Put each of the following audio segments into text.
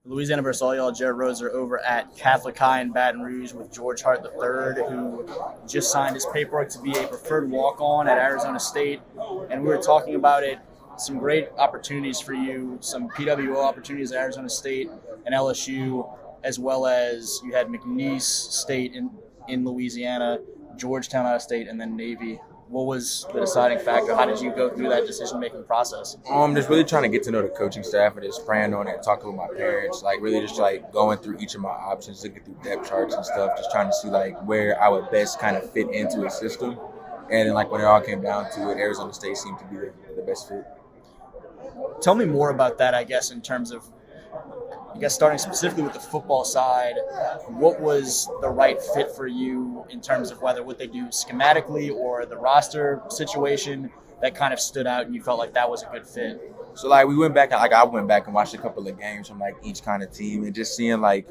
Louisiana versus all y'all, Jared Roser over at Catholic High in Baton Rouge with George Hart III, who just signed his paperwork to be a preferred walk-on at Arizona State. And we were talking about it, some great opportunities for you, some PWO opportunities at Arizona State and LSU, as well as you had McNeese State in Louisiana, Georgetown out of state, and then Navy. What was the deciding factor? How did you go through that decision-making process? Just really trying to get to know the coaching staff and just praying on it, talking with my parents, like really just like going through each of my options, looking through depth charts and stuff, just trying to see like where I would best kind of fit into a system. And then like when it all came down to it, Arizona State seemed to be the best fit. Tell me more about that, I guess, in terms of, starting specifically with the football side, what was the right fit for you in terms of whether what they do schematically or the roster situation that kind of stood out and you felt like that was a good fit? So like we went back, like I went back and watched a couple of games from like each kind of team and just seeing like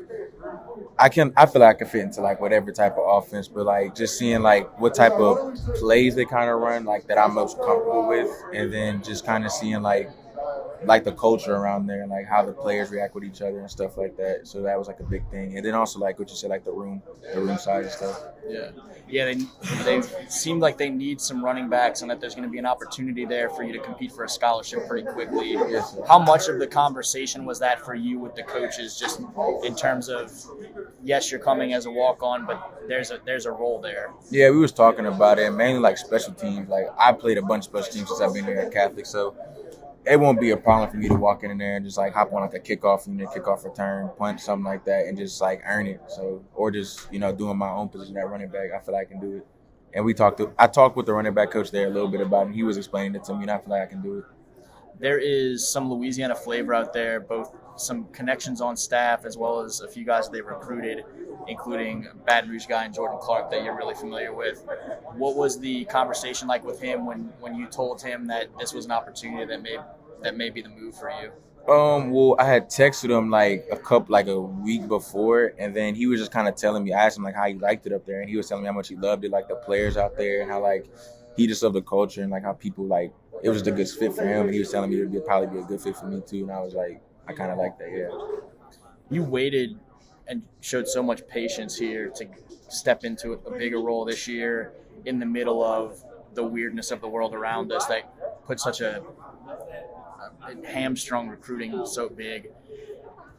I feel like I can fit into like whatever type of offense, but like just seeing like what type of plays they kind of run, like that I'm most comfortable with, and then just kind of seeing like the culture around there and like how the players react with each other and stuff like that. So that was like a big thing. And then also like what you said, like the room size and stuff. Yeah. They seemed like they need some running backs and that there's going to be an opportunity there for you to compete for a scholarship pretty quickly. Yes, sir. How much of the conversation was that for you with the coaches, just in terms of, yes, you're coming as a walk-on, but there's a role there? Yeah, we was talking about it, mainly like special teams. Like I played a bunch of special teams since I've been here at Catholic, so it won't be a problem for me to walk in there and just like hop on like a kickoff return, punt, something like that, and just like earn it. So, or just doing my own position at running back, I feel like I can do it. And I talked with the running back coach there a little bit about it, and he was explaining it to me, and I feel like I can do it. There is some Louisiana flavor out there, both some connections on staff as well as a few guys they recruited, including Baton Rouge guy and Jordan Clark that you're really familiar with. What was the conversation like with him when you told him that this was an opportunity that may be the move for you? Well, I had texted him like a week before, and then he was just kind of telling me. I asked him like how he liked it up there, and he was telling me how much he loved it, like the players out there, and how like he just loved the culture and like how people like it was just a good fit for him. And he was telling me it would probably be a good fit for me too, and I was like, I kind of like that, yeah. You waited and showed so much patience here to step into a bigger role this year in the middle of the weirdness of the world around us that put such a hamstrung recruiting so big.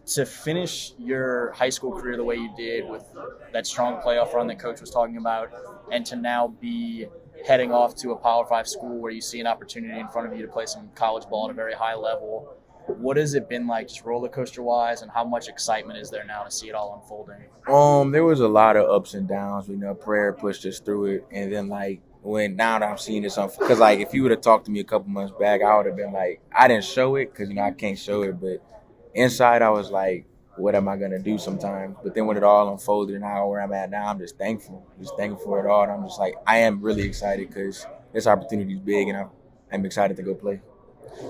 To finish your high school career the way you did with that strong playoff run that Coach was talking about, and to now be heading off to a Power 5 school where you see an opportunity in front of you to play some college ball at a very high level, what has it been like, just roller coaster wise, and how much excitement is there now to see it all unfolding? There was a lot of ups and downs. Prayer pushed us through it, and then like now that I'm seeing this, because like if you would have talked to me a couple months back, I would have been like, I didn't show it because I can't show it, but inside I was like, what am I gonna do sometimes? But then when it all unfolded and how where I'm at now, I'm just thankful for it all. And I'm just like, I am really excited because this opportunity is big, and I'm excited to go play.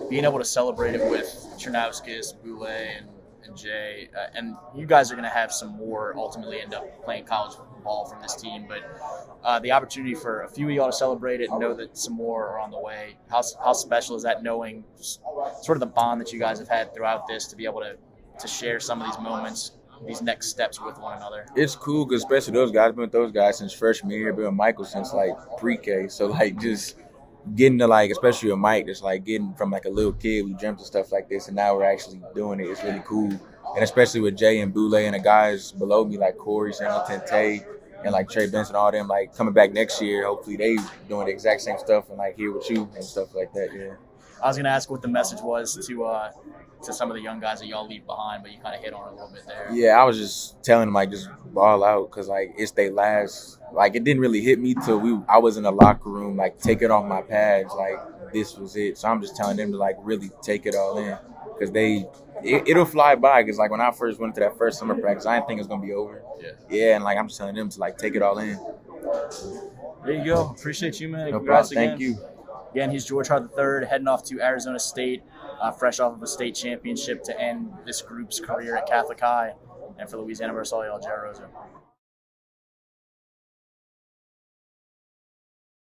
Being able to celebrate it with Chernauskas, Boulay, and Jay, and you guys are going to have some more ultimately end up playing college ball from this team, but the opportunity for a few of y'all to celebrate it and know that some more are on the way, how special is that, knowing sort of the bond that you guys have had throughout this, to be able to share some of these moments, these next steps with one another? It's cool because especially those guys, been with those guys since freshman year, been with Michael since like pre-K, so like just getting to like, especially with Mike, just like getting from like a little kid, we dreamt of stuff like this, and now we're actually doing it. It's really cool. And especially with Jay and Boulay and the guys below me, like Corey, Singleton, Tay, and like Trey Benson, all them, like coming back next year, hopefully they doing the exact same stuff and like here with you and stuff like that, yeah. I was going to ask what the message was to some of the young guys that y'all leave behind, but you kind of hit on it a little bit there. Yeah, I was just telling them, like, just ball out because, like, it's they last. Like, it didn't really hit me till I was in the locker room, like, taking off my pads, like, this was it. So I'm just telling them to, like, really take it all in because it'll fly by because, like, when I first went to that first summer practice, I didn't think it was going to be over. Yeah, and, like, I'm just telling them to, like, take it all in. There you go. Appreciate you, man. No Congrats problem. again. Thank you. Again, he's George Hart III, heading off to Arizona State, fresh off of a state championship to end this group's career at Catholic High. And for Louisiana versus all y'all, Jared Roser.